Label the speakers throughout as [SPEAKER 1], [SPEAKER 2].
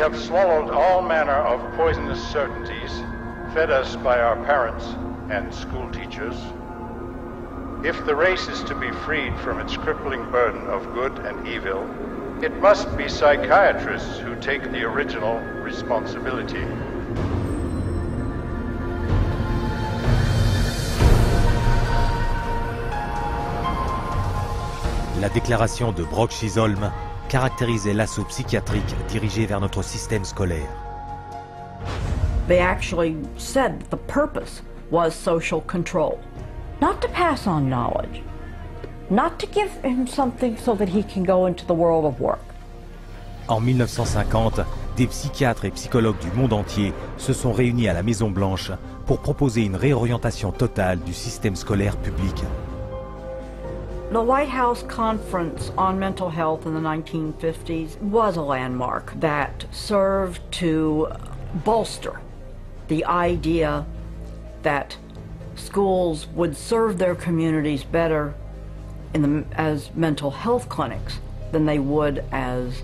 [SPEAKER 1] have swallowed all manner of poisonous certainties, fed us by our parents and school teachers. If the race is to be freed from its crippling burden of good and evil, it must be psychiatrists who take the original responsibility.
[SPEAKER 2] La déclaration de Brock-Chisholm caractérisait l'assaut psychiatrique dirigé vers notre système scolaire.
[SPEAKER 3] They actually said the purpose was social control, not to pass on knowledge, not to give him something so that he can go into the world of work.
[SPEAKER 2] En 1950, des psychiatres et psychologues du monde entier se sont réunis à la Maison-Blanche pour proposer une réorientation totale du système scolaire public.
[SPEAKER 3] The White House Conference on Mental Health in the 1950s was a landmark that served to bolster the idea that schools would serve their communities better as mental health clinics than they would as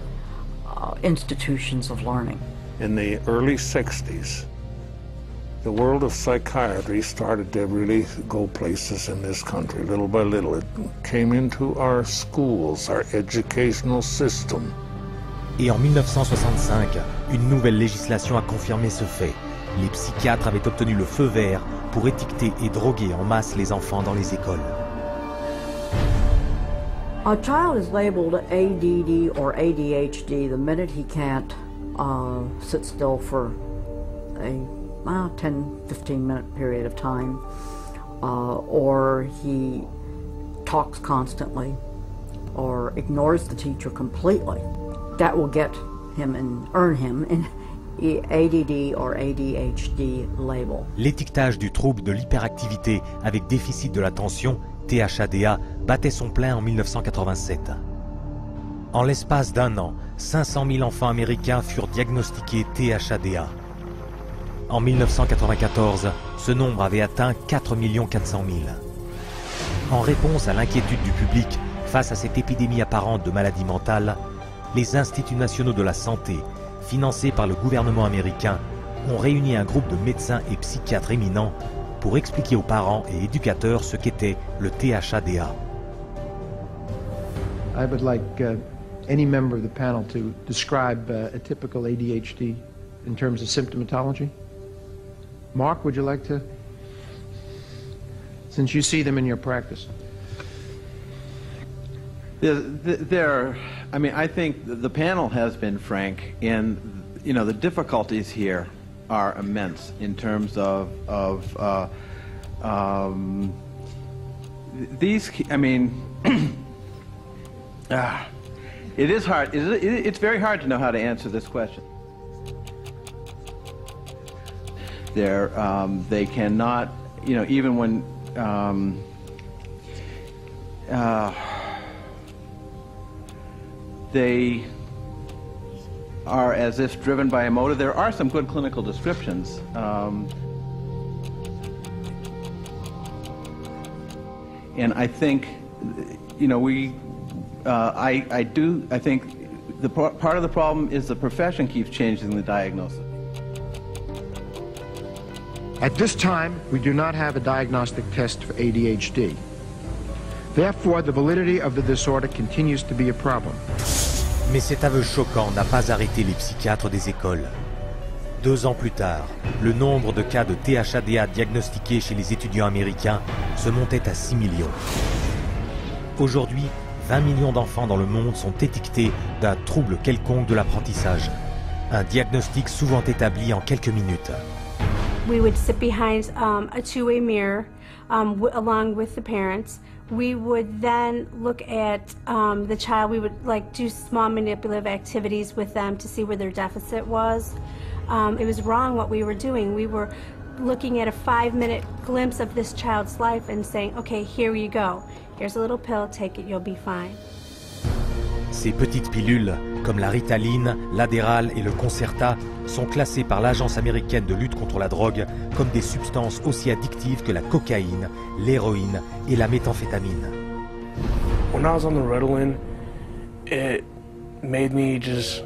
[SPEAKER 3] institutions of learning.
[SPEAKER 4] In the early 60s, the world of psychiatry started to really go places in this country. Little by little, it came into our schools, our educational system.
[SPEAKER 2] Et en 1965, une nouvelle législation a confirmé ce fait. Les psychiatres avaient obtenu le feu vert pour étiqueter et droguer en masse les enfants dans les écoles.
[SPEAKER 3] A child is labeled ADD or ADHD the minute he can't sit still for a 10-15 minute period of time, or he talks constantly, or ignores the teacher completely. That will get him and earn him an ADD or ADHD label.
[SPEAKER 2] L'étiquetage du trouble de l'hyperactivité avec déficit de l'attention, THADA, battait son plein en 1987. En l'espace d'un an, 500 000 enfants américains furent diagnostiqués THADA. En 1994, ce nombre avait atteint 4 400 000. En réponse à l'inquiétude du public face à cette épidémie apparente de maladies mentales, les instituts nationaux de la santé, financés par le gouvernement américain, ont réuni un groupe de médecins et psychiatres éminents pour expliquer aux parents et éducateurs ce qu'était le THADA.
[SPEAKER 5] I would like any member of the panel to describe a typical ADHD in terms of symptomatology. Mark, would you like to? Since you see them in your practice.
[SPEAKER 6] I mean, I think the panel has been frank, and the difficulties here are immense in terms of these. I mean, it is hard. It's very hard to know how to answer this question. They cannot, even when they are as if driven by a motive. There are some good clinical descriptions. And I think, I think part of the problem is the profession keeps changing the diagnosis.
[SPEAKER 5] At this time, we do not have a diagnostic test for ADHD. Therefore, the validity of the disorder continues to be a problem.
[SPEAKER 2] Mais cet aveu choquant n'a pas arrêté les psychiatres des écoles. 2 ans plus tard, le nombre de cas de THADA diagnostiqués chez les étudiants américains se montait à 6 millions. Aujourd'hui, 20 millions d'enfants dans le monde sont étiquetés d'un trouble quelconque de l'apprentissage. Un diagnostic souvent établi en quelques minutes.
[SPEAKER 7] We would sit behind a two-way mirror along with the parents. We would then look at the child. We would do small manipulative activities with them to see where their deficit was. It was wrong what we were doing. We were looking at a 5-minute glimpse of this child's life and saying, okay, here you go. Here's a little pill, take it, you'll be fine.
[SPEAKER 2] Ces petites pilules, comme la Ritaline, l'Adderall et le Concerta, sont classées par l'Agence américaine de lutte contre la drogue comme des substances aussi addictives que la cocaïne, l'héroïne et la méthamphétamine.
[SPEAKER 8] When I was on the Ritalin, it made me just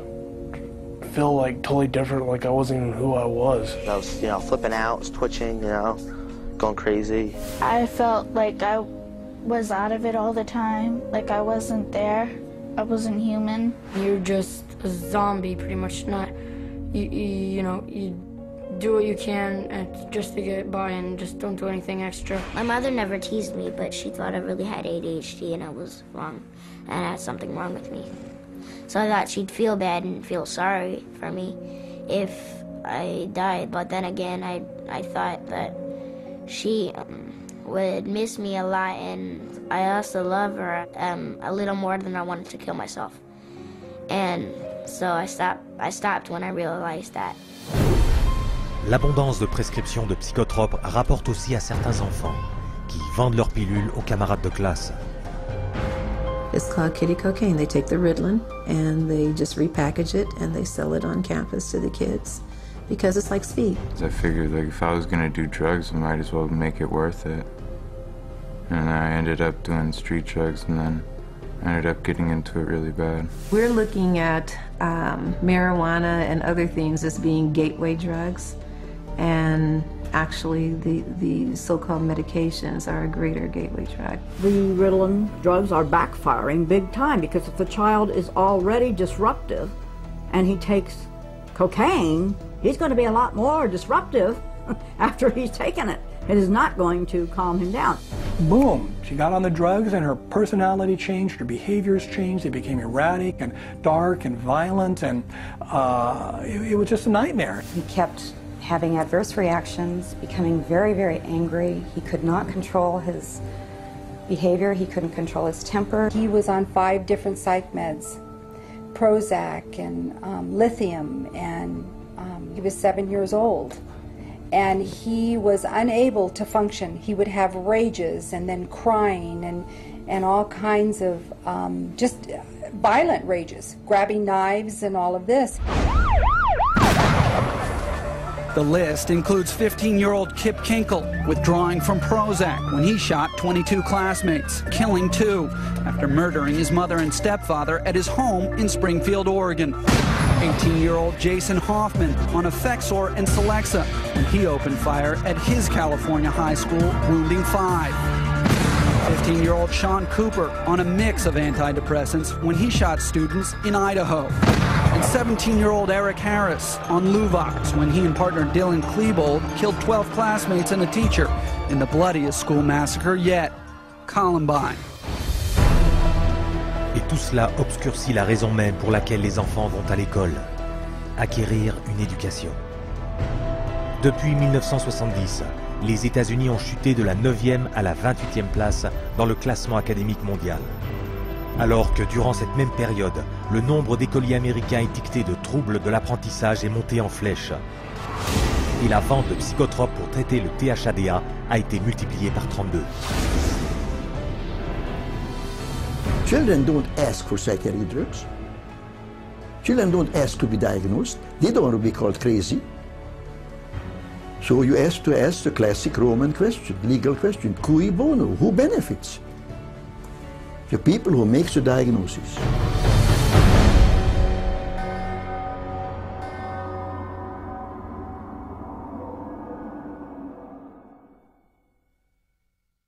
[SPEAKER 8] feel like totally different, like I wasn't even who I was.
[SPEAKER 9] I was, flipping out, was twitching, going crazy.
[SPEAKER 10] I felt like I was out of it all the time, like I wasn't there. I wasn't human.
[SPEAKER 11] You're just a zombie, pretty much. You do what you can just to get by and just don't do anything extra.
[SPEAKER 12] My mother never teased me, but she thought I really had ADHD and I was wrong, and I had something wrong with me. So I thought she'd feel bad and feel sorry for me if I died, but then again, I thought that she would miss me a lot, and I also love her a little more than I wanted to kill myself. And so I stopped when I realized that.
[SPEAKER 2] L'abondance de prescriptions de psychotropes rapporte aussi à certains enfants qui vendent leurs pilules aux camarades de classe.
[SPEAKER 13] It's called kitty cocaine. They take the Ritalin and they just repackage it and they sell it on campus to the kids because it's like speed.
[SPEAKER 14] I figured if I was going to do drugs, I might as well make it worth it. And I ended up doing street drugs, and then I ended up getting into it really bad.
[SPEAKER 13] We're looking at marijuana and other things as being gateway drugs, and actually the so-called medications are a greater gateway drug.
[SPEAKER 3] The Ritalin drugs are backfiring big time because if the child is already disruptive and he takes cocaine, he's going to be a lot more disruptive after he's taken it. It is not going to calm him down.
[SPEAKER 15] Boom, she got on the drugs and her personality changed, her behaviors changed, they became erratic and dark and violent, and it was just a nightmare.
[SPEAKER 16] He kept having adverse reactions, becoming very, very angry. He could not control his behavior, he couldn't control his temper.
[SPEAKER 17] He was on 5 different psych meds, Prozac and lithium, and he was 7 years old. And he was unable to function. He would have rages and then crying and all kinds of just violent rages, grabbing knives and all of this.
[SPEAKER 18] The list includes 15-year-old Kip Kinkle withdrawing from Prozac when he shot 22 classmates, killing 2 after murdering his mother and stepfather at his home in Springfield, Oregon. 18-year-old Jason Hoffman on Effexor and Celexa when he opened fire at his California high school, wounding 5. 15-year-old Sean Cooper on a mix of antidepressants when he shot students in Idaho. And 17-year-old Eric Harris on Luvox when he and partner Dylan Klebold killed 12 classmates and a teacher in the bloodiest school massacre yet, Columbine.
[SPEAKER 2] Et tout cela obscurcit la raison même pour laquelle les enfants vont à l'école, acquérir une éducation. Depuis 1970, les États-Unis ont chuté de la 9e à la 28e place dans le classement académique mondial. Alors que durant cette même période, le nombre d'écoliers américains étiquetés de troubles de l'apprentissage est monté en flèche. Et la vente de psychotropes pour traiter le THADA a été multipliée par 32.
[SPEAKER 19] Children don't ask for psychiatric drugs. Children don't ask to be diagnosed. They don't want to be called crazy. So you ask the classic Roman question, legal question, cui bono, who benefits? The people who make the diagnosis.